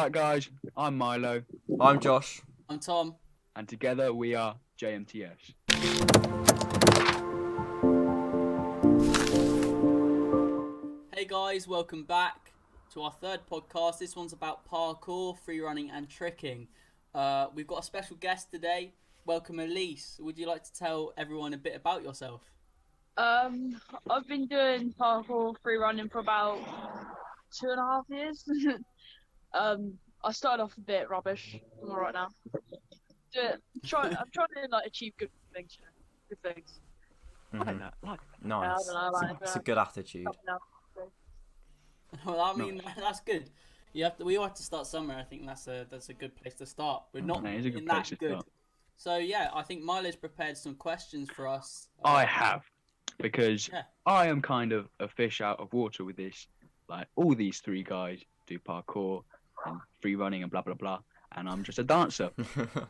Right, guys, I'm Milo, I'm Josh. I'm Tom. and together we are JMTS. Hey guys, welcome back to our third podcast. This one's about parkour, freerunning, and tricking. We've got a special guest today. Welcome, Elise. Would you like to tell everyone a bit about yourself? I've been doing parkour free running for about 2.5 years. I started off a bit rubbish. I'm alright now. I'm trying to achieve good things. Good things. Like that. Like Nice. Yeah, I don't know, It's a good attitude. Well, I mean, that's good. We all have to start somewhere. I think that's a good place to start. We're not That is a good in place that to good. start. So yeah, I think Milo's prepared some questions for us. I have, because Yeah. I am kind of a fish out of water with this. Like, all these three guys do parkour and free running and blah, blah, blah, and I'm just a dancer.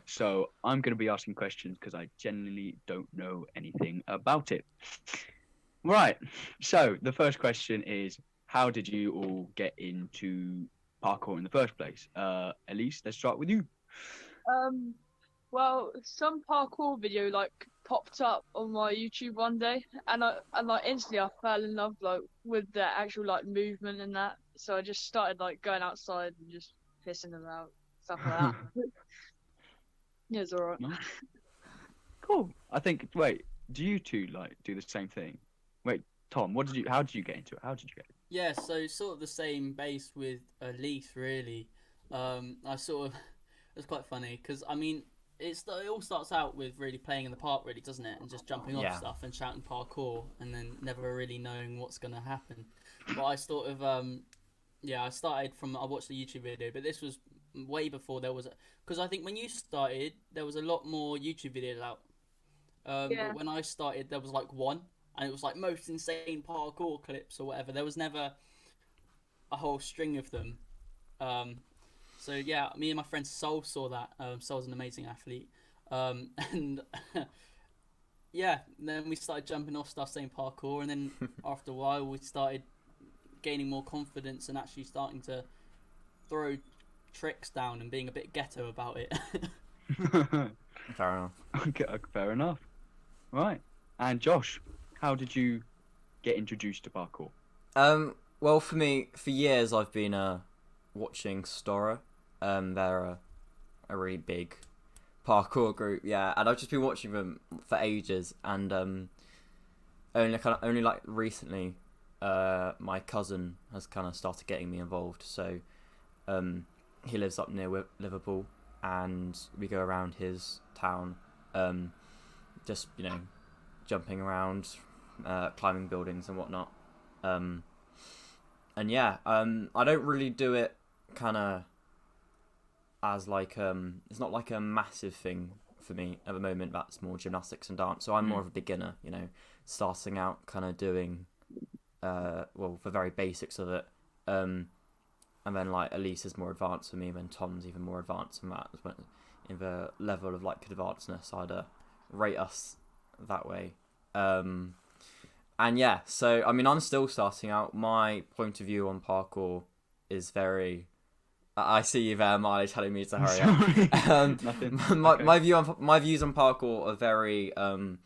So I'm going to be asking questions because I genuinely don't know anything about it. Right, so the first question is, how did you all get into parkour in the first place? Elise, let's start with you. Well, some parkour video popped up on my YouTube one day, and instantly I fell in love with the actual movement and that. So I just started going outside and just pissing about stuff like that. Yeah, it's alright. Nice. Cool. I think. Wait, do you two do the same thing? Wait, Tom, how did you get into it? How did you get it? Yeah, so sort of the same base with Elise, really. It's quite funny because I mean, it all starts out with really playing in the park, really, doesn't it? And just jumping off Yeah. stuff and shouting parkour, and then never really knowing what's gonna happen. But I sort of I started from I watched the YouTube video, but this was way before there was because I think when you started there was a lot more YouTube videos out. Yeah. But when I started there was one, and it was most insane parkour clips or whatever. There was never a whole string of them. So yeah, me and my friend Sol saw that. Sol's an amazing athlete, and yeah, then we started jumping off stuff, saying parkour, and then after a while we started gaining more confidence and actually starting to throw tricks down and being a bit ghetto about it. Fair enough. Okay, fair enough. Right. And Josh, how did you get introduced to parkour? Well, for me, for years I've been watching Stora. They're a really big parkour group, yeah, and I've just been watching them for ages. And only recently, my cousin has kind of started getting me involved. So, he lives up near Liverpool, and we go around his town, just jumping around, climbing buildings and whatnot. And yeah, I don't really do it kind of as it's not like a massive thing for me at the moment. That's more gymnastics and dance. So I'm more of a beginner, starting out kind of doing the very basics of it. And then Elise is more advanced for me, and then Tom's even more advanced than that. In the level of advancedness, I'd rate us that way. And yeah, so I mean, I'm still starting out. My point of view on parkour is very. I see you there, Miley, telling me to hurry up. Nothing. My views on parkour are very from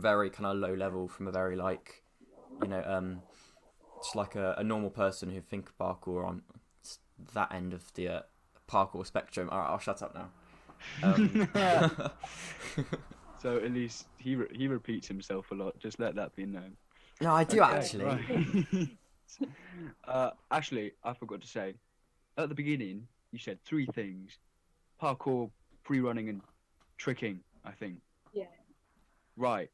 very kind of low level, from a very just like a normal person who think parkour on that end of the parkour spectrum. All right, I'll shut up now. So at least he repeats himself a lot. Just let that be known. No, I do Okay, actually. Right. Actually, I forgot to say, at the beginning you said three things: parkour, free running, and tricking. I think. Yeah. Right.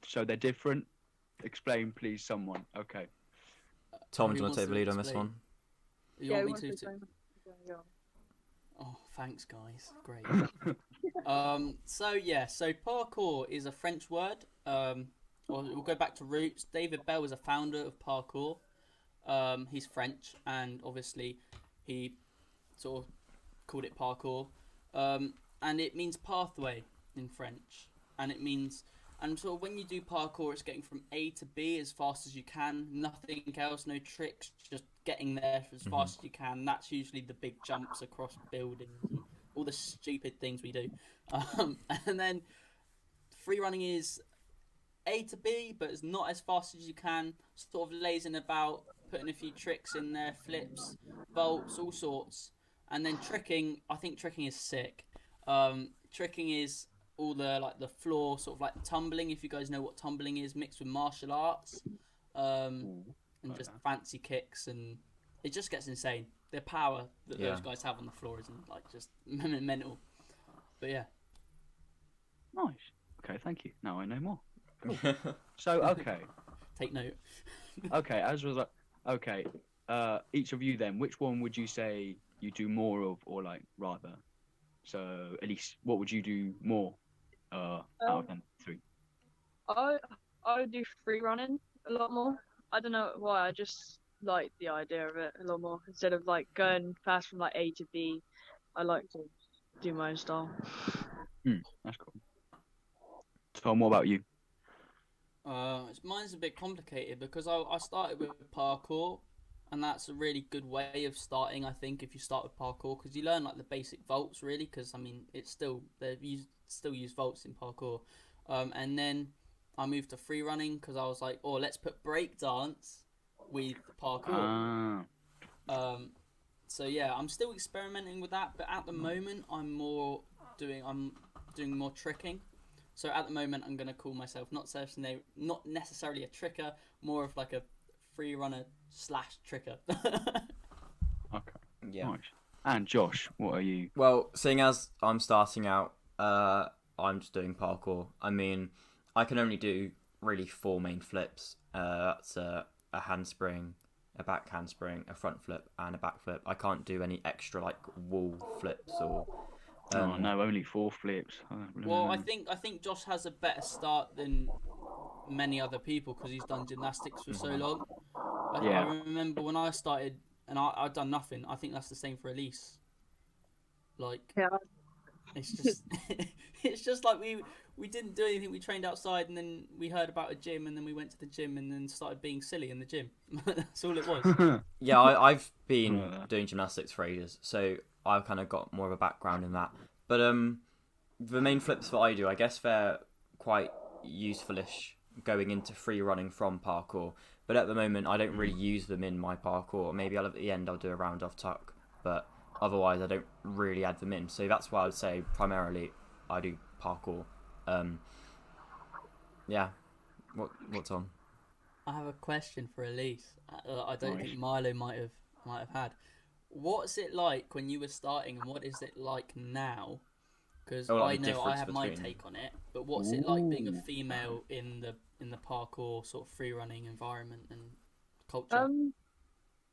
So they're different. Explain, please, someone. Okay. Tom, Who do you want wants to take the lead on this explain? one? You want me to? Oh, thanks, guys. Great. So parkour is a French word. We'll go back to roots. David Bell is a founder of parkour. He's French, and obviously he sort of called it parkour. And it means pathway in French, and it means And sort of when you do parkour, it's getting from A to B as fast as you can. Nothing else, no tricks, just getting there as fast as you can. That's usually the big jumps across buildings and all the stupid things we do. And then free running is A to B, but it's not as fast as you can. Sort of lazing about, putting a few tricks in there, flips, vaults, all sorts. And then tricking, I think tricking is sick. Tricking is all the floor sort of like tumbling, if you guys know what tumbling is, mixed with martial arts, and just fancy kicks, and it just gets insane. The power that those guys have on the floor isn't like just mental. But yeah. Nice. Okay, thank you. Now I know more. Cool. So okay. Take note. Okay, as was like, okay, each of you then, which one would you say you do more of, or like rather? So Elise, what would you do more out of them three? I would do free running a lot more. I don't know why. I just like the idea of it a lot more. Instead of like going fast from like A to B, I like to do my own style. That's cool. Tom, what about you? Mine's a bit complicated because I started with parkour, and that's a really good way of starting. I think if you start with parkour, because you learn like the basic vaults really. Because I mean, it's still still use vaults in parkour. And then I moved to free running because I was like, oh, let's put break dance with parkour. So yeah, I'm still experimenting with that, but at the moment I'm doing more tricking. So at the moment I'm gonna call myself not necessarily a tricker, more of like a free runner / tricker. Okay. Yeah. Nice. And Josh, what are you? Well, seeing as I'm starting out, I'm just doing parkour. I mean, I can only do really 4 main flips. That's a handspring, a back handspring, a front flip, and a back flip. I can't do any extra like wall flips or. Oh no, only 4 flips. Well, I think Josh has a better start than many other people because he's done gymnastics for so long. I remember when I started and I'd done nothing. I think that's the same for Elise. Like, it's just it's just like we didn't do anything. We trained outside and then we heard about a gym and then we went to the gym and then started being silly in the gym. That's all it was. Yeah, I've been doing gymnastics for ages, so I've kind of got more of a background in that. But the main flips that I do, I guess they're quite useful-ish going into free running from parkour. But at the moment, I don't really use them in my parkour. Maybe at the end I'll do a round off tuck, but otherwise I don't really add them in. So that's why I would say primarily I do parkour. Yeah. What's on? I have a question for Elise. I don't think Milo might have had. What's it like when you were starting, and what is it like now? Because I know I have my take on it, but what's it like being a female in the parkour sort of free running environment and culture?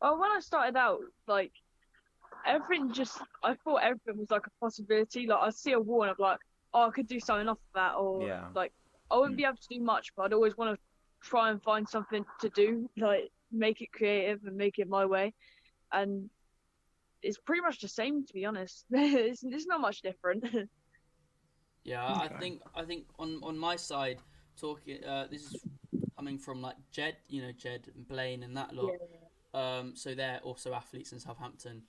Well, when I started out, like I thought everything was like a possibility. Like I'd see a wall and I'm like, oh, I could do something off of that, or like I wouldn't be able to do much, but I'd always want to try and find something to do, like make it creative and make it my way. And it's pretty much the same, to be honest. It's not much different. Yeah, okay. I think on my side, talking this is coming from like Jed, Jed and Blaine and that lot. Yeah. So they're also athletes in Southampton.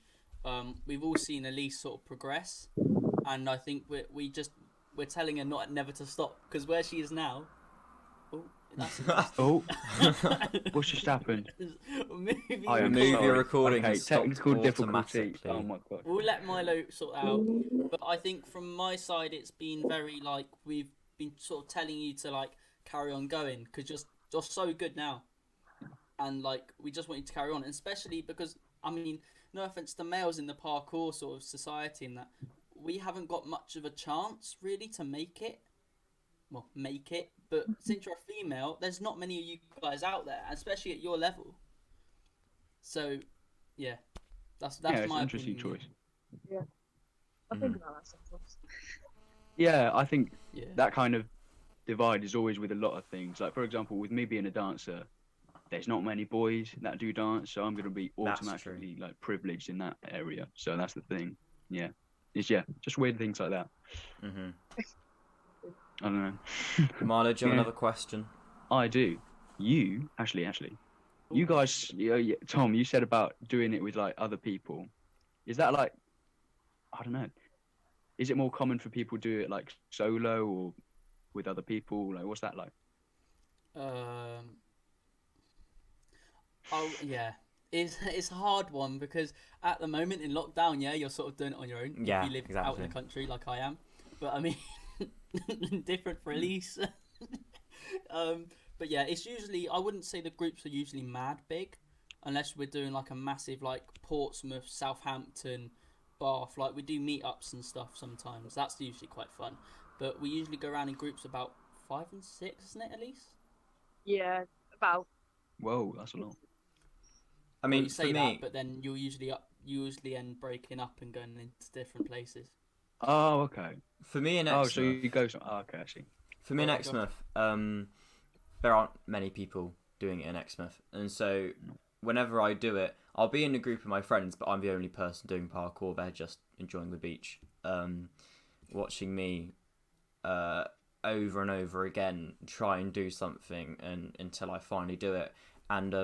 We've all seen Elise sort of progress, and I think we're telling her never to stop, because where she is now. Oh, that's what's just happened? Move your recording. Okay, technical difficulty. Oh my god. We'll let Milo sort out. But I think from my side, it's been very like we've been sort of telling you to like carry on going, because you're so good now, and like we just want you to carry on, and especially because I mean, no offense to males in the parkour sort of society, in that we haven't got much of a chance really to make it. Well, but since you're a female, there's not many of you guys out there, especially at your level. So, yeah, that's my interesting opinion. Choice. Yeah, I think about that sometimes. Yeah, I think that kind of divide is always with a lot of things. Like, for example, with me being a dancer, there's not many boys that do dance, so I'm going to be automatically like privileged in that area. So that's the thing. Yeah, it's just weird things like that. I don't know. Milo, do you have Yeah. another question? I do. You, Ashley, you guys, Tom, you said about doing it with like other people. Is that like, I don't know. Is it more common for people to do it like solo or with other people? Like, what's that like? Um. Oh yeah. It's a hard one because at the moment in lockdown, yeah, you're sort of doing it on your own Yeah, if you live out in the exactly. country like I am. But I mean, different for Elise. um. But yeah, it's usually I wouldn't say the groups are usually mad big, unless we're doing like a massive like Portsmouth, Southampton, Bath. Like we do meetups and stuff sometimes. That's usually quite fun. But we usually go around in groups about 5 and 6, isn't it, Elise? Yeah, about. Whoa, that's a lot. I Well, mean, you for say that, me, but then you usually end breaking up and going into different places. Oh, okay. for me in Oh, so Exmouth, you go. Oh, okay, I see. for me in Alright, go. Exmouth, there aren't many people doing it in Exmouth, and so whenever I do it, I'll be in a group of my friends, but I'm the only person doing parkour. They're just enjoying the beach, watching me over and over again try and do something, and until I finally do it, and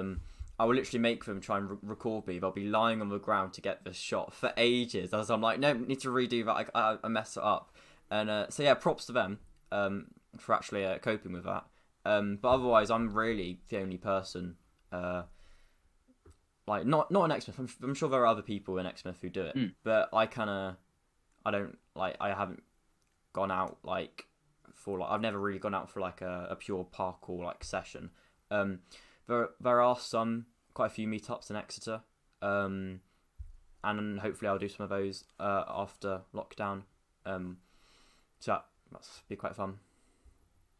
I will literally make them try and record me. They'll be lying on the ground to get this shot for ages, as I'm like, no, need to redo that. I mess it up, and so yeah, props to them for actually coping with that. But otherwise, I'm really the only person. Like not in Exmouth. I'm sure there are other people in Exmouth who do it, but I don't like. I haven't gone out like for like. I've never really gone out for like a pure parkour like session. There are quite a few meetups in Exeter, and hopefully I'll do some of those after lockdown. So that's be quite fun.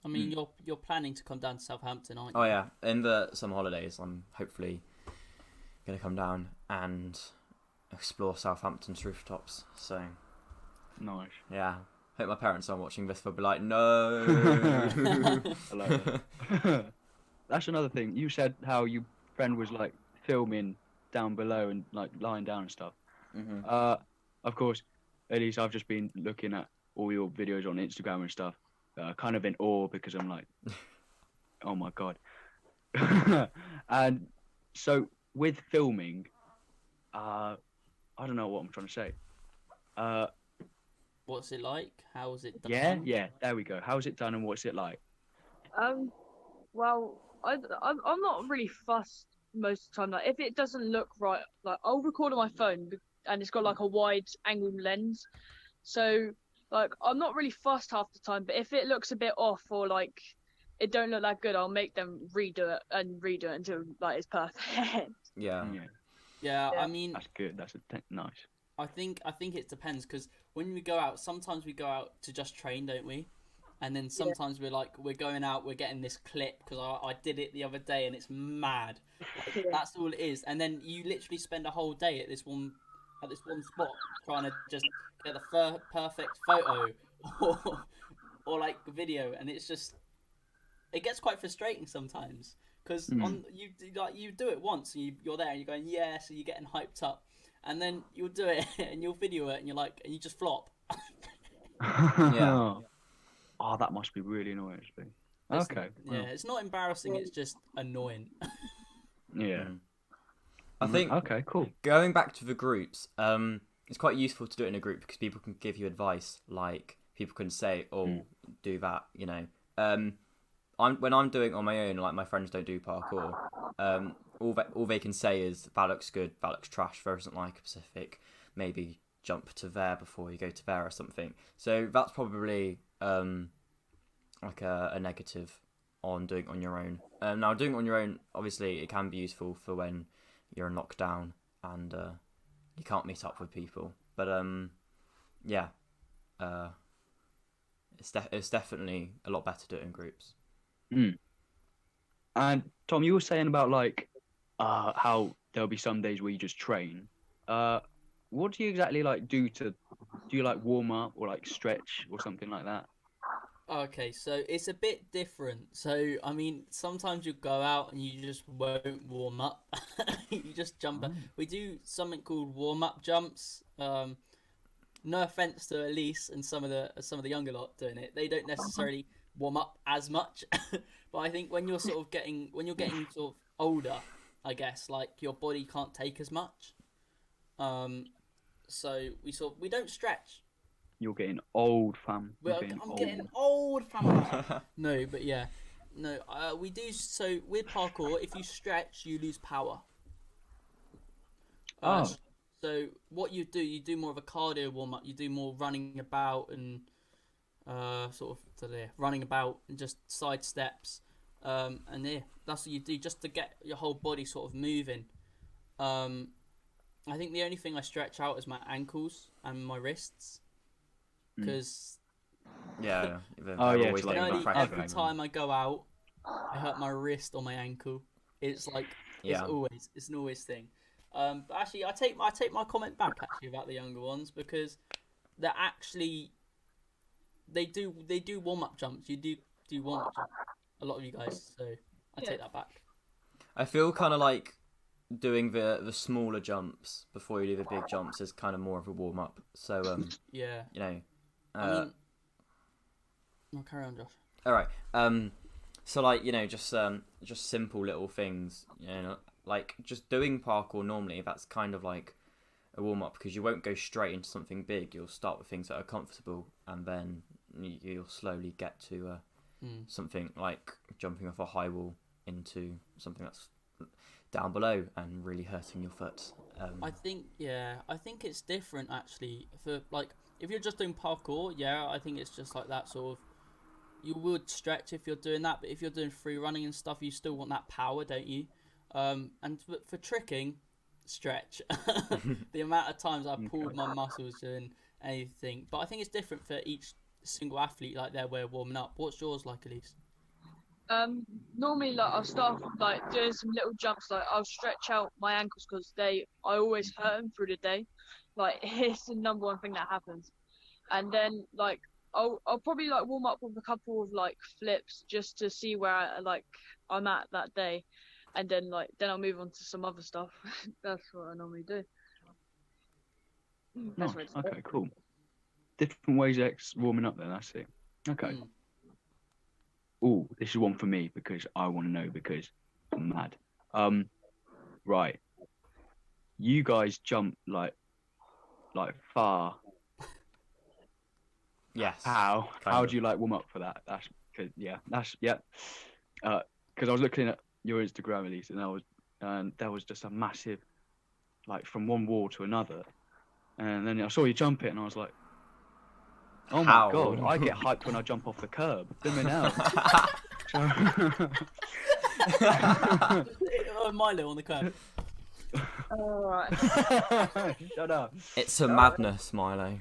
I mean, you're planning to come down to Southampton, aren't you? Oh yeah, in the summer holidays, I'm hopefully gonna come down and explore Southampton's rooftops. So Nice. yeah, hope my parents aren't watching this. They'll be like, no. I like that. That's another thing. You said how your friend was like filming down below and like lying down and stuff. Mhm. Of course, at least I've just been looking at all your videos on Instagram and stuff. Kind of in awe because I'm like, oh my god. And so with filming, I don't know what I'm trying to say. What's it like? How is it done? Yeah, there we go. How's it done and what's it like? Well, I'm not really fussed most of the time. Like, if it doesn't look right, like I'll record on my phone, and it's got like a wide angle lens, so like I'm not really fussed half the time. But if it looks a bit off or like it don't look that good, I'll make them redo it until like it's perfect. Yeah. Yeah, Yeah. I mean, That's good. That's nice. I think it depends because when we go out, sometimes we go out to just train, don't we? And then sometimes we're going out, we're getting this clip because I did it the other day and it's mad. Like, Yeah. that's all it is. And then you literally spend a whole day at this one spot trying to just get the perfect photo or like video, and it gets quite frustrating sometimes because on you do it once and you're there and you're going yeah, so you're getting hyped up, and then you'll do it and you'll video it and you're like and you just flop. Yeah. Oh, that must be really annoying. Actually. It's- Okay. Yeah, it's not embarrassing. It's just annoying. Yeah. I think Okay. Cool. going back to the groups, it's quite useful to do it in a group because people can give you advice. Like people can say, "Oh, do that," you know. When I'm doing it on my own, like my friends don't do parkour. All they can say is that looks good, that looks trash. There isn't like a specific maybe jump to there before you go to there or something. So that's probably like a negative on doing it on your own. Now doing it on your own, obviously, it can be useful for when you're in lockdown and you can't meet up with people. But yeah, it's definitely a lot better to do it in groups. And Tom, you were saying about like how there'll be some days where you just train. What do you exactly like do you like warm up or like stretch or something like that? Okay, so it's a bit different. So, I mean, sometimes you go out and you just won't warm up. You just jump. We do something called warm-up jumps. no offense to Elise and some of the younger lot doing it, they don't necessarily warm up as much. But I think when you're getting sort of older, I guess like your body can't take as much. So we don't stretch. You're getting old, fam. I'm getting old, fam. No, but yeah, no. We do so with parkour. If you stretch, you lose power. So what you do more of a cardio warm up. You do more running about and running about and just side steps. And yeah, that's what you do just to get your whole body sort of moving. I think the only thing I stretch out is my ankles and my wrists, because always every time I go out, I hurt my wrist or my ankle. It's like it's an always thing. But actually, I take my comment back actually about the younger ones, because they're actually they do warm up jumps. You do warm up jumps, a lot of you guys. So I take that back. I feel kind of like doing the smaller jumps before you do the big jumps is kind of more of a warm up. So yeah, you know. I'll carry on, Josh. All right. So like, you know, just simple little things, you know, like just doing parkour normally, that's kind of like a warm up, because you won't go straight into something big. You'll start with things that are comfortable, and then you'll slowly get to something like jumping off a high wall into something that's down below and really hurting your foot. I think it's different actually. For like, if you're just doing parkour, I think it's just like that sort of. You would stretch if you're doing that, but if you're doing free running and stuff, you still want that power, don't you? And for tricking, stretch. The amount of times I pulled my muscles doing anything, but I think it's different for each single athlete, like their way of warming up. What's yours like, Elise? Normally, like I'll start like doing some little jumps. Like I'll stretch out my ankles because I always hurt them through the day. Like it's the number one thing that happens. And then like I'll probably like warm up with a couple of like flips just to see where I'm at that day, and then I'll move on to some other stuff. That's what I normally do. Nice. Okay, cool. Different ways of warming up then. That's it. Okay. Oh, this is one for me because I want to know, because I'm mad. Right. You guys jump like far. Yes. How do you like warm up for that? Because I was looking at your Instagram, Elise, and there was just a massive, like from one wall to another, and then I saw you jump it, and I was like, oh my god, I get hyped when I jump off the curb. Blimmin' hell. Milo on the curb. Alright. Shut up. It's a madness, Milo.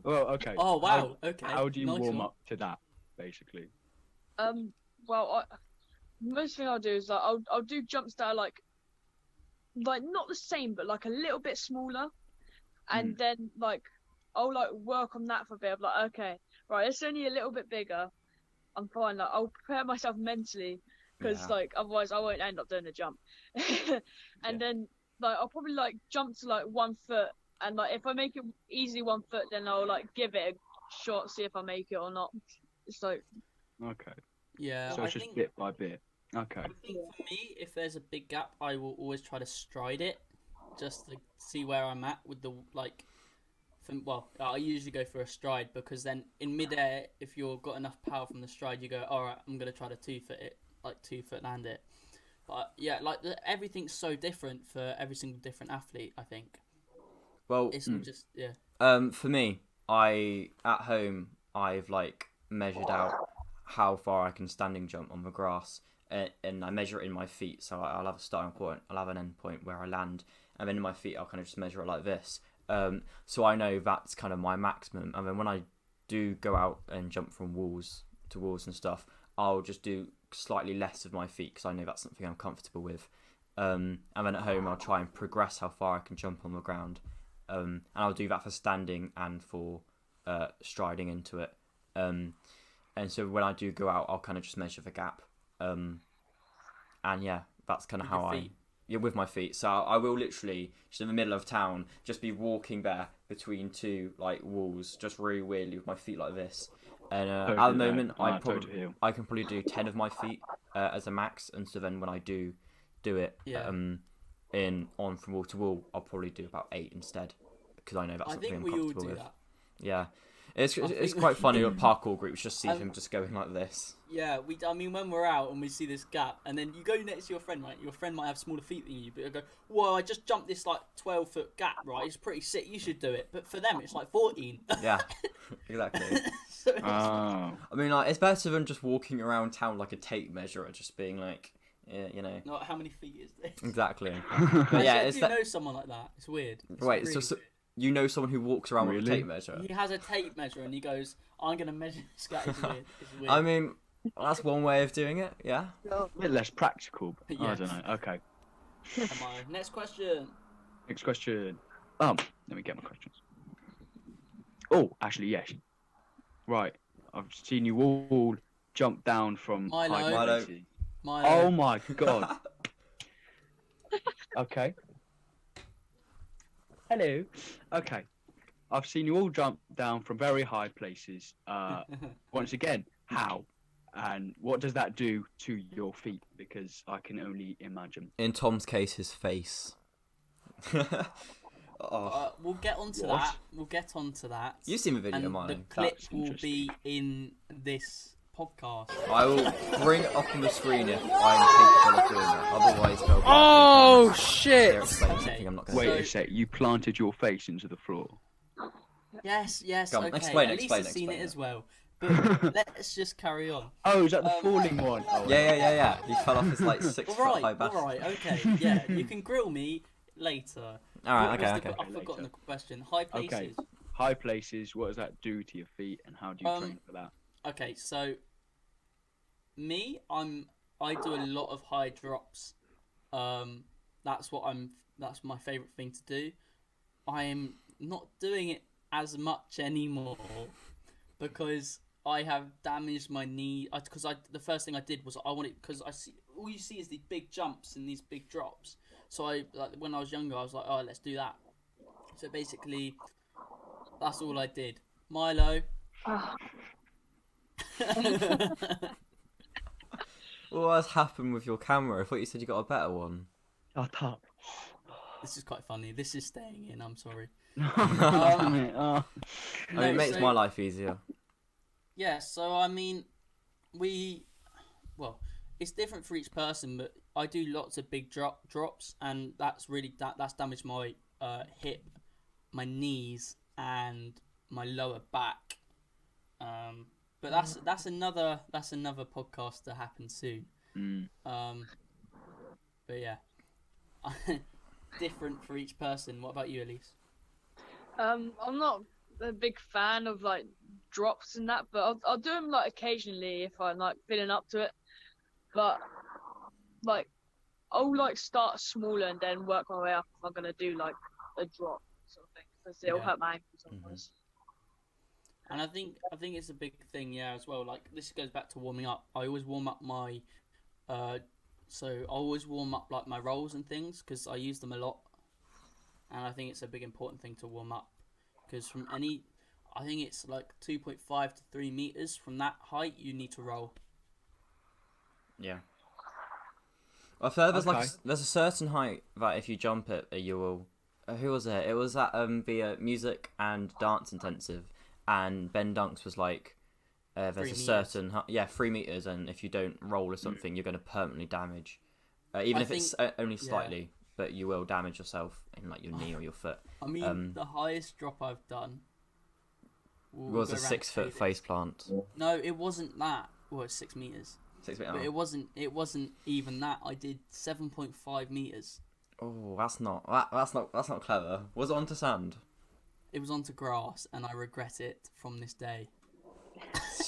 Well, okay. Oh wow. Okay. How do you nice warm one. up to that, basically? Well, most thing I'll do is I'll do jumps that are like not the same, but like a little bit smaller, and then like I'll like work on that for a bit. I'm like, okay, right, it's only a little bit bigger. I'm fine. Like I'll prepare myself mentally, because like otherwise I won't end up doing the jump. And then like I'll probably like jump to like 1 foot, and like if I make it easily 1 foot, then I'll like give it a shot, see if I make it or not. It's like Okay. Yeah. So it's just bit by bit. Okay. I think for me, if there's a big gap, I will always try to stride it, just to see where I'm at with the like. I usually go for a stride, because then in midair, if you've got enough power from the stride, you go, all right, I'm gonna try to 2 foot it, like 2 foot land it. But yeah, like everything's so different for every single different athlete, I think. Well, It's not just for me, at home I've like measured out how far I can standing jump on the grass, and I measure it in my feet. So I'll have a starting point, I'll have an end point where I land, and then in my feet I'll kind of just measure it like this. So I know that's kind of my maximum. And then when I do go out and jump from walls to walls and stuff, I'll just do slightly less of my feet, because I know that's something I'm comfortable with. And then at home I'll try and progress how far I can jump on the ground. And I'll do that for standing and for striding into it. And so when I do go out, I'll kind of just measure the gap. And yeah, that's kind of how with my feet. So I will literally just in the middle of town just be walking there between two like walls, just really weirdly with my feet like this. And at the moment, I can probably do 10 of my feet as a max, and so then when I do it on from wall to wall, I'll probably do about 8 instead, because I know that's something I'm comfortable with. That. Yeah. It's quite funny at parkour groups, just see him just going like this. Yeah, I mean, when we're out and we see this gap, and then you go next to your friend, right? Your friend might have smaller feet than you, but you go, "Whoa, I just jumped this like 12-foot gap, right? It's pretty sick. You should do it." But for them, it's like 14. Yeah, exactly. Oh. I mean, like, it's better than just walking around town like a tape measure, just being like, yeah, you know. Not how many feet is this? Exactly. But yeah, I know someone like that. It's weird. Wait, really so you know someone who walks around with a tape measure? He has a tape measure and he goes, "I'm gonna measure this guy." It's weird. It's weird. I mean, that's one way of doing it. Yeah. A bit less practical. But Yeah. I don't know. Okay. Next question. Next question. Let me get my questions. Oh, actually, yes. Right. I've seen you all jump down from Milo. high places. Milo. Oh my god. Okay. Hello. Okay. I've seen you all jump down from very high places. Once again, how? And what does that do to your feet? Because I can only imagine. In Tom's case, his face. We'll get onto that. We'll get onto that. You've seen the video, and Milo. the clip will be in this podcast. I will bring it up on the screen if I'm capable of doing that. Otherwise, they'll Oh shit! Okay. I'm not gonna Wait a sec. You planted your face into the floor. Yes. Go on, Okay. explain Elise has seen it as well. But let's just carry on. Oh, is that the falling one? Oh, Yeah. He fell off his like 6 foot high back. All right. Okay. Yeah. You can grill me later. All right. Okay. I've forgotten the question. High places. Okay. High places. What does that do to your feet, and how do you train for that? Okay, so me, I do a lot of high drops. That's my favorite thing to do. I am not doing it as much anymore because I have damaged my knee. The first thing I did was because I see all you see is these big jumps and these big drops. So when I was younger, I was like, oh, let's do that. So basically, that's all I did. Milo. What has happened with your camera? I thought you said you got a better one. Shut up. This is quite funny. This is staying in. I'm sorry. I mean, it makes my life easier. Yeah. So I mean, it's different for each person, but I do lots of big drops, and that's really that's damaged my hip, my knees, and my lower back. But that's another podcast to happen soon. But yeah, different for each person. What about you, Elise? I'm not a big fan of like drops and that, but I'll do them like occasionally if I'm like feeling up to it. But like I'll like start smaller and then work my way up if I'm gonna do like a drop sort of thing, because it'll hurt my ankles otherwise. And I think it's a big thing, as well. Like this goes back to warming up. I always warm up my, like my rolls and things because I use them a lot, and I think it's a big important thing to warm up because I think it's like 2.5 to 3 meters from that height you need to roll. Yeah. I've heard there's a certain height that if you jump it, you will. Who was it? It was at the music and dance intensive. And Ben Dunks was like, there's 3 certain 3 meters, and if you don't roll or something, you're going to permanently damage. Even if it's only slightly, but you will damage yourself in like your knee or your foot. I mean, the highest drop I've done was a 6 foot face plant. No, it wasn't that. Well, it's 6 meters. 6 meters. But it wasn't even that. I did 7.5 meters. Oh, that's not clever. Was it onto sand? It was onto grass, and I regret it from this day.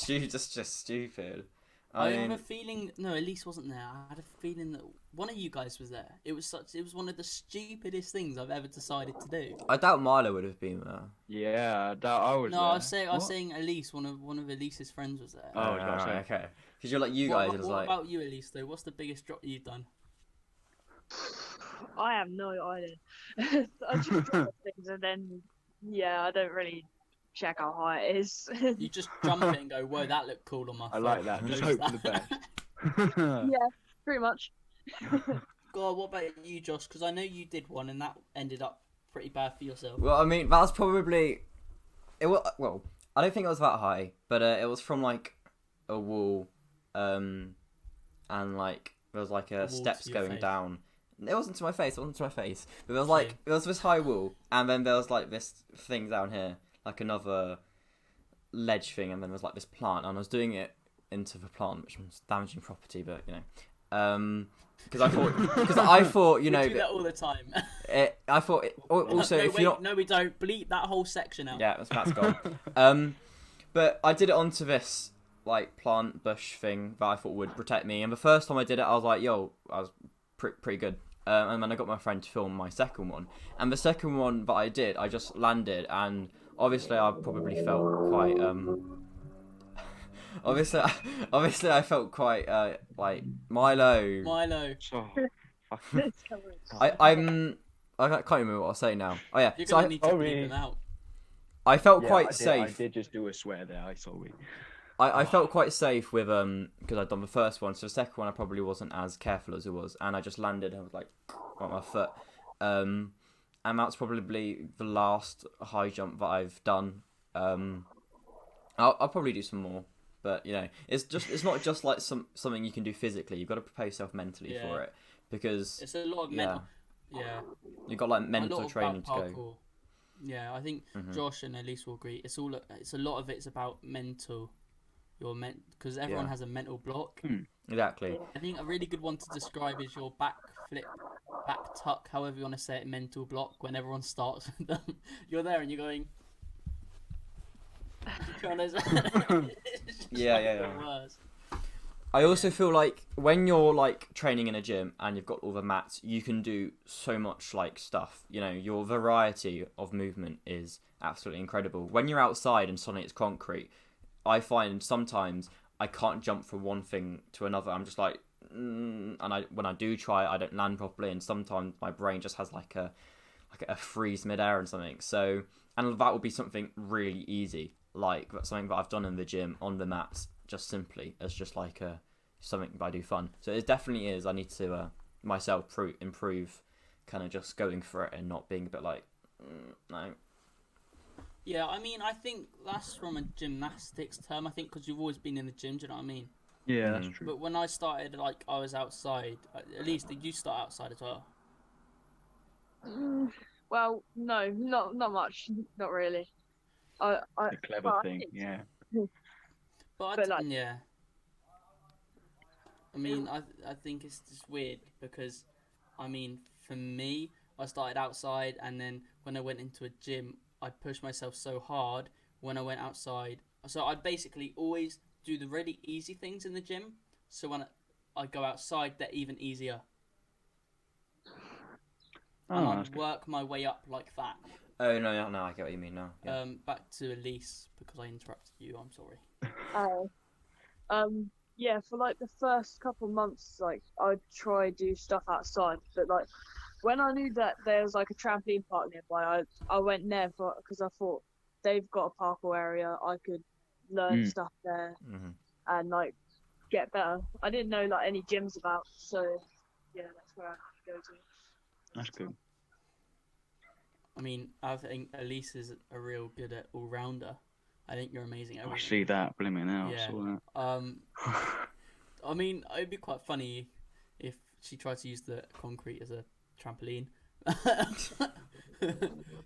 just stupid. I have a feeling. No, Elise wasn't there. I had a feeling that one of you guys was there. It was one of the stupidest things I've ever decided to do. I doubt Milo would have been there. Yeah, I doubt I was. No, there. I was saying Elise. One of Elise's friends was there. Oh, right, okay. Because you're like you guys. What about you, Elise? Though, what's the biggest drop you've done? I have no idea. I just drop things and then, yeah, I don't really check how high it is. You just jump it and go, whoa, that looked cool on my I foot. like that. Just Notice hope for the that. best. Yeah, pretty much. God, what about you, Josh? Because I know you did one and that ended up pretty bad for yourself. Well, I mean, that was probably it. Well, I don't think it was that high, but it was from like a wall, and like there was like A wall steps to your going face. down. It wasn't to my face. It wasn't to my face. But there was like Same. there was this high wall, and then there was like this thing down here, like another ledge thing, and then there's like this plant, and I was doing it into the plant, which was damaging property, but you know, because I thought you know We do that all the time. I thought also no, if wait, you're not no, we don't. Bleep that whole section out. yeah, that's gone. But I did it onto this like plant bush thing that I thought would protect me, and the first time I did it, I was like, "Yo," I was pretty good. And then I got my friend to film my second one, and the second one that I did, I just landed, and obviously I probably felt quite obviously I felt quite like Milo. Milo, So, I can't remember what I was saying now. Oh yeah, you're so gonna need to sorry. bleep them out. I felt yeah, quite I safe. did just do a swear there. I saw it. I felt quite safe with because I'd done the first one, so the second one I probably wasn't as careful as it was, and I just landed and was like on my foot, and that's probably the last high jump that I've done. I'll probably do some more, but you know, it's not just like something you can do physically. You've got to prepare yourself mentally Yeah. for it because It's a lot of mental. Yeah. you've got like A mental lot training to about go. parkour. Yeah, I think Mhm. Josh and Elise will agree. It's a lot of it's about mental. Because everyone Yeah. has a mental block. Exactly. I think a really good one to describe is your back flip, back tuck, however you want to say it, mental block. When everyone starts with them, you're there and you're going. It's just Yeah. the worst. I also feel like when you're like training in a gym and you've got all the mats, you can do so much like stuff. You know, your variety of movement is absolutely incredible. When you're outside and suddenly it's concrete, I find sometimes I can't jump from one thing to another. I'm just like, and when I do try, I don't land properly, and sometimes my brain just has like a freeze midair and something. So, and that would be something really easy, like something that I've done in the gym on the mats, just simply as just like something that I do fun. So it definitely is. I need to myself improve, kind of just going for it and not being a bit like, no. Yeah, I mean, I think that's from a gymnastics term. I think because you've always been in the gym. Do you know what I mean? Yeah, that's true. But when I started, like, I was outside. At least, did you start outside as well? Well, no, not much, not really. The clever well, I thing, think- yeah. But like- yeah. I mean, I think it's just weird because, I mean, for me, I started outside, and then when I went into a gym, I pushed myself so hard when I went outside. So I'd basically always do the really easy things in the gym. So when I go outside, they're even easier. And Oh, I'd that's good. work my way up like that. Oh no, I get what you mean now. Yeah. Back to Elise, because I interrupted you. I'm sorry. Yeah, for like the first couple months, like I'd try do stuff outside, but like when I knew that there was like a trampoline park nearby, I went there because I thought they've got a parkour area. I could learn stuff there Mhm. and like get better. I didn't know like any gyms about, so yeah, that's where I go to. That's good. I mean, I think Elise is a real good at all rounder. I think you're amazing at I everything. see that. Blimey now. Yeah. I saw that. I mean, it'd be quite funny if she tried to use the concrete as a trampoline.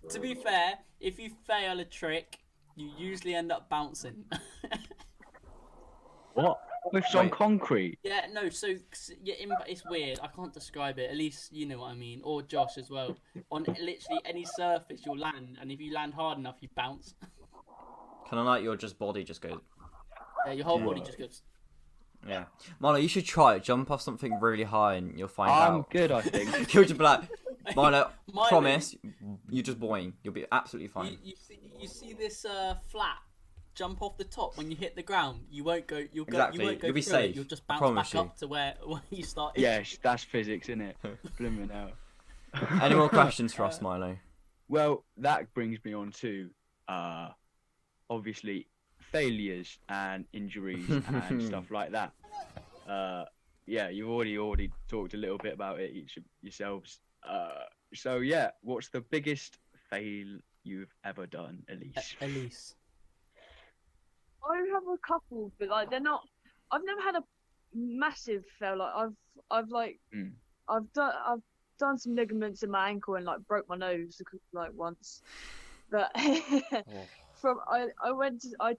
To be fair, if you fail a trick, you usually end up bouncing. What? With some Wait. concrete? Yeah, no, so yeah, it's weird. I can't describe it. At least you know what I mean. Or Josh as well. On literally any surface you'll land, and if you land hard enough, you bounce. Kind of like your body just goes. Your whole body just goes. Yeah, Milo, you should try it. Jump off something really high, and you'll find I'm out. good, I think. You'll just be like, Milo, Milo, promise, you're just boing. You'll be absolutely fine. You see this flat jump off the top when you hit the ground. You won't go. You'll go. Exactly, You won't go you'll be through it, safe, You'll just I bounce promise back you. up to where you started. Yeah, that's physics, isn't it? Blimey now. Any more questions for us, Milo? Well, that brings me on to obviously failures and injuries and stuff like that. Yeah, you've already talked a little bit about it yourselves. So yeah, what's the biggest fail you've ever done, Elise? Elise. I have a couple, but like they're not. I've never had a massive fail. Like I've done some ligaments in my ankle and like broke my nose like once. But I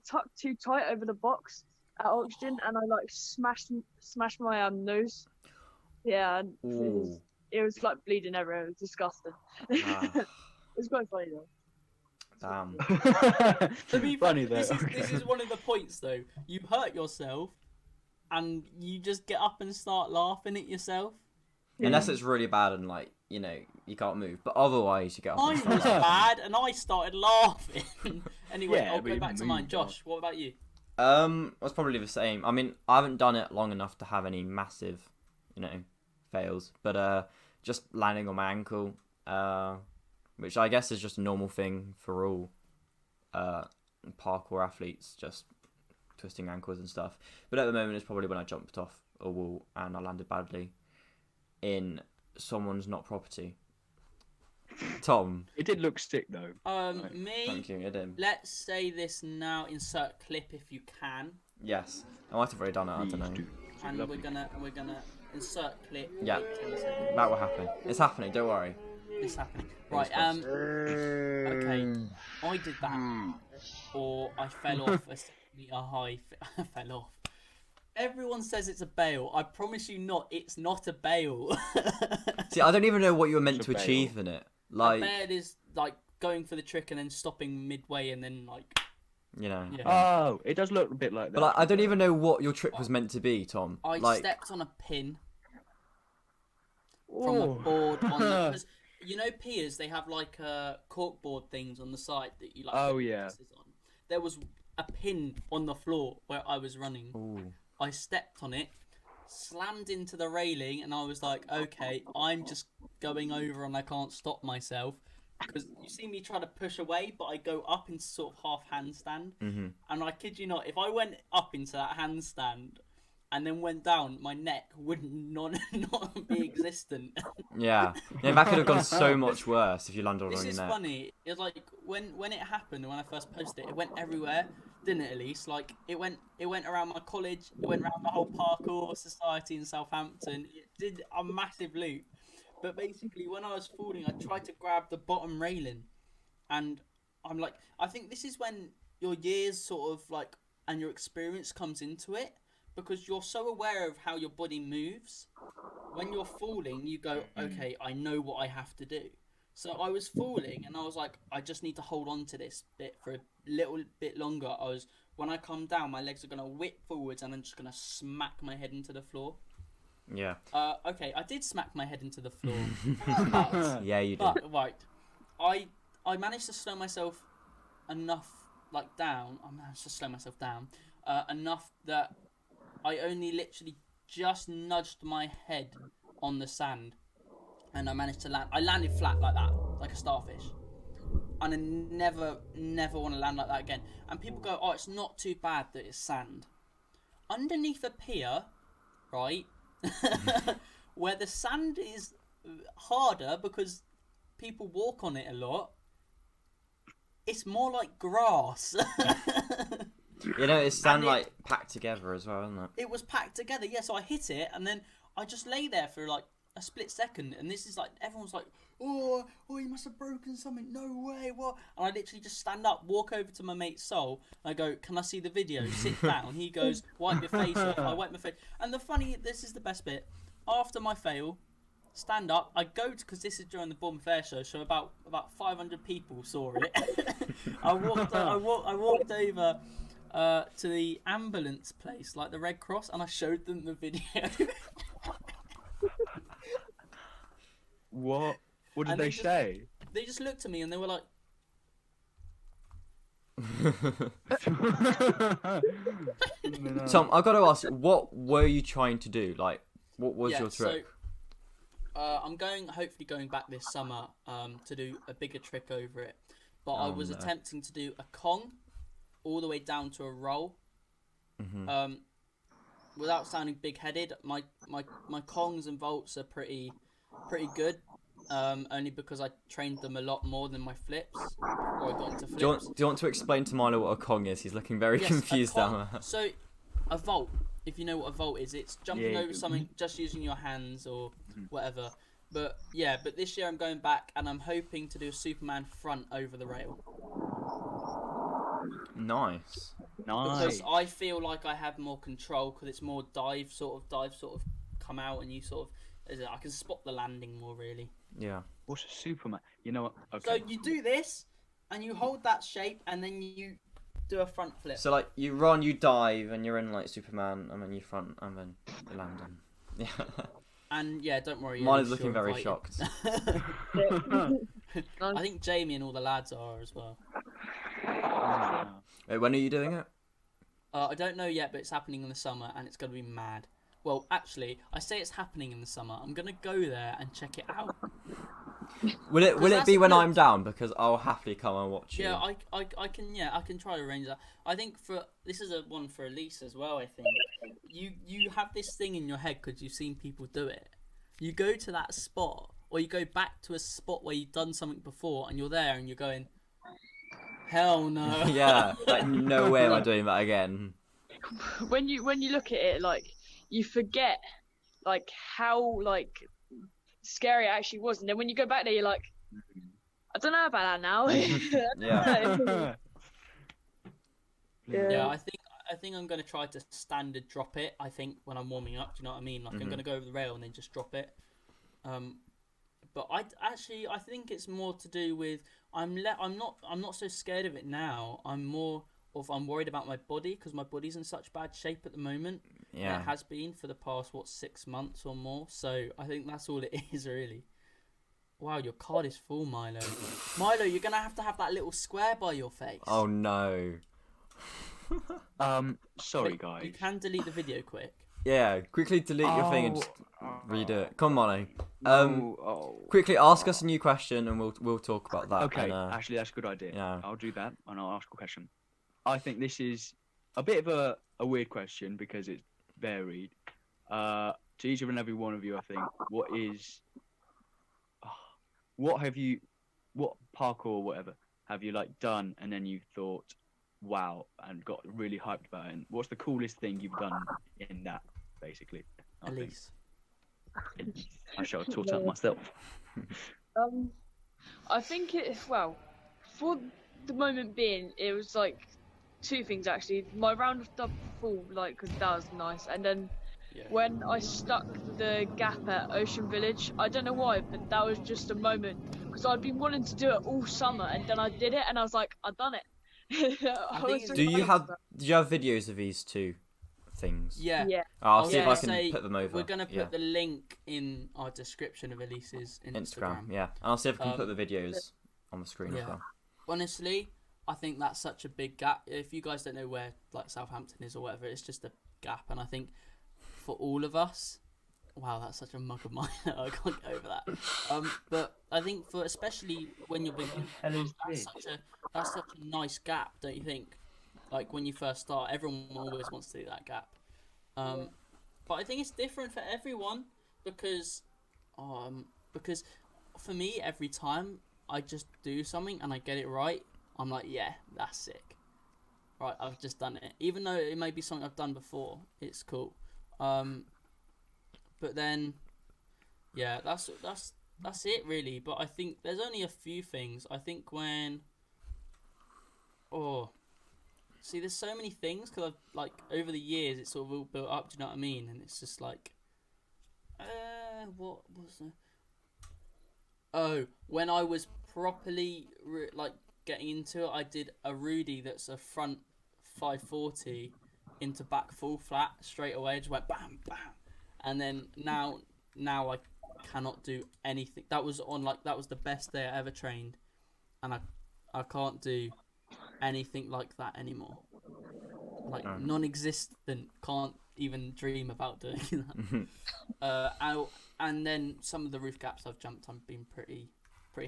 tucked too tight over the box at oxygen and I like smashed my nose. Yeah, and it was like bleeding everywhere. It was disgusting. It was quite funny though. Damn. To be Funny fair, though. this is one of the points though. You hurt yourself, and you just get up and start laughing at yourself. Unless it's really bad and like you can't move, but otherwise you get up. Mine And start was laughing. bad, and I started laughing. Anyway, Yeah, I'll but go you back to moved mine. on. Josh, what about you? It's probably the same. I mean, I haven't done it long enough to have any massive, fails. But just landing on my ankle, which I guess is just a normal thing for all parkour athletes, just twisting ankles and stuff. But at the moment, it's probably when I jumped off a wall and I landed badly in someone's not property. Tom. It did look sick though. Me. Thank you. It did. Let's say this now. Insert clip if you can. Yes. I might have already done it. I don't know. And Lovely. we're gonna insert clip. Yeah. 10 seconds. That will happen. It's happening. Don't worry. It's happening. Right. Okay. I did that, or I fell off a 7-meter high. I fell off. Everyone says it's a bail. I promise you not. It's not a bail. See, I don't even know what you were meant It's to a bail. achieve in it. A Like, bail is like going for the trick and then stopping midway and then like. Yeah. Oh, it does look a bit like that. But like, I don't even know what your trick was meant to be, Tom. I Like, stepped on a pin from a board on the. Because you know, piers, they have like corkboard things on the side that you like. Oh, put yeah. pieces on. There was a pin on the floor where I was running. ooh. I stepped on it, slammed into the railing, and I was like, okay, I'm just going over and I can't stop myself. Because you see me try to push away, but I go up into sort of half handstand. Mm-hmm. And I kid you not, if I went up into that handstand and then went down, my neck would not be existent. Yeah. That could have gone so much worse if you landed This on your is neck. funny. It's like when it happened, when I first posted it, it went everywhere, didn't it, Elise? Like it went around my college, it went around the whole parkour society in Southampton. It did a massive loop. But basically, when I was falling, I tried to grab the bottom railing, and I'm like, I think this is when your years sort of like and your experience comes into it, because you're so aware of how your body moves. When you're falling, you go, okay, I know what I have to do. So I was falling, and I was like, I just need to hold on to this bit for a little bit longer. When I come down, my legs are gonna whip forwards, and I'm just gonna smack my head into the floor. Yeah. Okay, I did smack my head into the floor. but, Yeah, you did. but right, I managed to slow myself enough down. I managed to slow myself down enough that I only literally just nudged my head on the sand, and I managed to land. I landed flat like that, like a starfish. And I never want to land like that again. And people go, oh, it's not too bad that it's sand. Underneath a pier, right, where the sand is harder because people walk on it a lot, it's more like grass. It's sand And like packed together as well, isn't it? It was packed together, yeah, so I hit it, and then I just lay there for like a split second, and this is like, everyone's like, oh, you must have broken something, no way, what? And I literally just stand up, walk over to my mate Sol, and I go, can I see the video? Sit down. He goes, wipe your face off. I wipe my face. And this is the best bit, after my fail, stand up, I go to, because this is during the Bournemouth Fair show, so about 500 people saw it. I walked over to the ambulance place, like the Red Cross, and I showed them the video. What? What did And they they just- say? They just looked at me and they were like, Tom, I've got to ask, what were you trying to do? Like, what was yeah, your trick? I'm hopefully going back this summer to do a bigger trick over it. But I Oh, was no. attempting to do a Kong all the way down to a roll. Mhm. Without sounding big-headed, my Kongs and vaults are pretty good. Only because I trained them a lot more than my flips before I got into Do you flips. want to explain to Milo what a Kong is? He's looking very Yes, confused a Kong. now. So, a vault. If you know what a vault is, it's jumping Yeah, over something just using your hands or whatever. But yeah, but this year I'm going back and I'm hoping to do a Superman front over the rail. Nice. Because I feel like I have more control because it's more dive sort of come out and you sort of I can spot the landing more really. Yeah. What's a Superman? You know what? So Okay. you do this and you hold that shape and then you do a front flip. So like you run, you dive, and you're in like Superman, and then you front, and then you land. Yeah. And yeah, don't worry. Mine Elise, is looking you're very invited. shocked. I think Jamie and all the lads are as well. Wait, when are you doing it? I don't know yet, but it's happening in the summer and it's going to be mad. Well, actually, I say it's happening in the summer. I'm going to go there and check it out. Will it that's be when good. I'm down? Because I'll happily come and watch you. Yeah, I can try to arrange that. I think this is a one for Elise as well. I think you have this thing in your head because you've seen people do it. You go to that spot, or you go back to a spot where you've done something before, and you're there, and you're going, hell no. Yeah, like no way am I doing that again. When you look at it, like you forget like how like scary it actually was, and then when you go back there, you're like, I don't know about that now. Yeah. Yeah, I think I'm gonna try to standard drop it. I think when I'm warming up, do you know what I mean? Like I'm gonna go over the rail and then just drop it. But I think it's more to do with I'm not so scared of it now. I'm worried about my body because my body's in such bad shape at the moment. Yeah. It has been for the past 6 months or more. So I think that's all it is really. Wow, your card is full, Milo. Milo, you're gonna have to have that little square by your face. Oh no. Sorry Wait, guys. You can delete the video quick. Yeah, quickly delete your thing and just redo it. Come on, Oh. quickly ask us a new question and we'll talk about that. Okay, And, actually that's a good idea. yeah. I'll do that and I'll ask a question. I think this is a bit of a weird question because it's varied. To each and every one of you, I think, what parkour or whatever have you like done and then you thought, wow, and got really hyped about it? And what's the coolest thing you've done in that, basically? I think. Elise. I shall have taught that myself. I think for the moment being, it was like two things actually. My round of double fall, like, because that was nice, and then when I stuck the gap at Ocean Village, I don't know why, but that was just a moment because I'd been wanting to do it all summer, and then I did it, and I was like, I've done it. do you have videos of these two things? Yeah. I'll see if I can put them over. We're gonna put the link in our description of Elise's Instagram. Yeah, and I'll see if I can put the videos on the screen as well. Honestly, I think that's such a big gap. If you guys don't know where like Southampton is or whatever, it's just a gap, and I think for all of us, wow, that's such a mug of mine. I can't get over that. But I think for especially when you're beginning, that's such a nice gap, don't you think? Like when you first start, everyone always wants to do that gap. But I think it's different for everyone because for me, every time I just do something and I get it right, I'm like, yeah, that's sick. Right, I've just done it. Even though it may be something I've done before, it's cool. But then, yeah, that's it really. But I think there's only a few things. I think see, there's so many things because I've like over the years it's sort of all built up. Do you know what I mean? And it's just like, what was the? Oh, when I was properly getting into it, I did a Rudy that's a front 540 into back full flat straight away. I just went bam bam, and then now I cannot do anything. That was the best day I ever trained, and I can't do anything like that anymore. like Oh. non-existent. Can't even dream about doing that. And then some of the roof gaps I've jumped, I've been pretty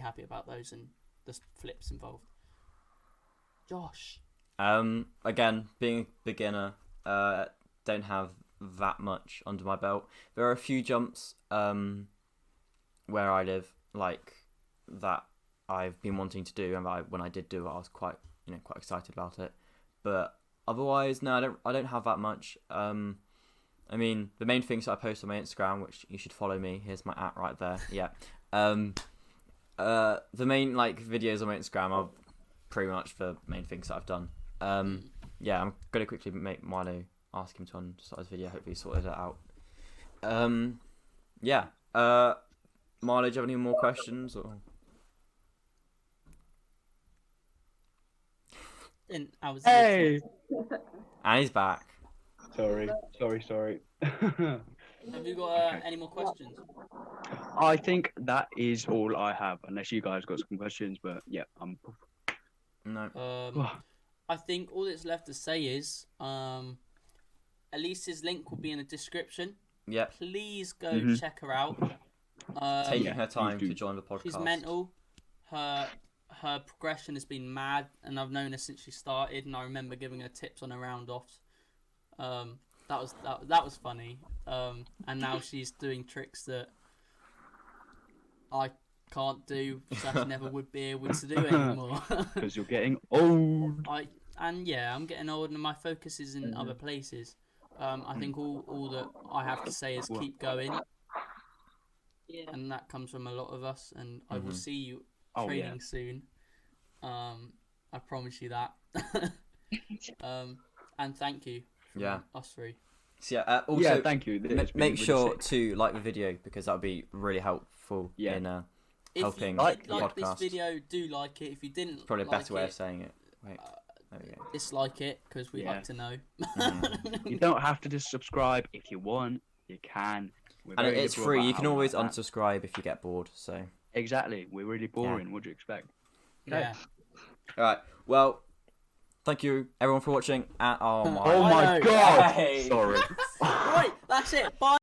happy about those and the flips involved. Josh. Again, being a beginner, don't have that much under my belt. There are a few jumps where I live, like that I've been wanting to do, and when I did do it, I was quite excited about it. But otherwise, no, I don't have that much. I mean, the main things that I post on my Instagram, which you should follow me. Here's my @ right there. Yeah. The main videos on my Instagram are pretty much the main things that I've done. Yeah, I'm gonna quickly make Milo ask him to start his video. Hopefully, he sorted it out. Yeah. Milo, do you have any more questions or? And I was Hey. And he's back. Sorry. Have you got any more questions? I think that is all I have, unless you guys got some questions. But yeah, No. I think all that's left to say is Elise's link will be in the description. Yep. Please go check her out. Taking her time to join the podcast. She's mental. Her progression has been mad, and I've known her since she started. And I remember giving her tips on her round offs. That was funny. And now she's doing tricks that I can't do, so I never would be able to do anymore. because you're getting old. I'm getting old, and my focus is in other places. I think all that I have to say is keep going. Yeah. And that comes from a lot of us, and I will see you training soon. I promise you that. And thank you from us three. So also, thank you. Make sure to like the video, because that would be really helpful in helping if you the like podcast. this video, do like it. If you didn't, It's probably a better like way it, of saying it. Wait, there we go. dislike it, because we like to know. You don't have to just subscribe. If you want, you can. And it's free. You can always unsubscribe if you get bored. So exactly, we're really boring. What do you expect? Yeah. All right. Well, thank you everyone for watching. Oh Oh my god! Hey. Sorry. Right, that's it. Bye.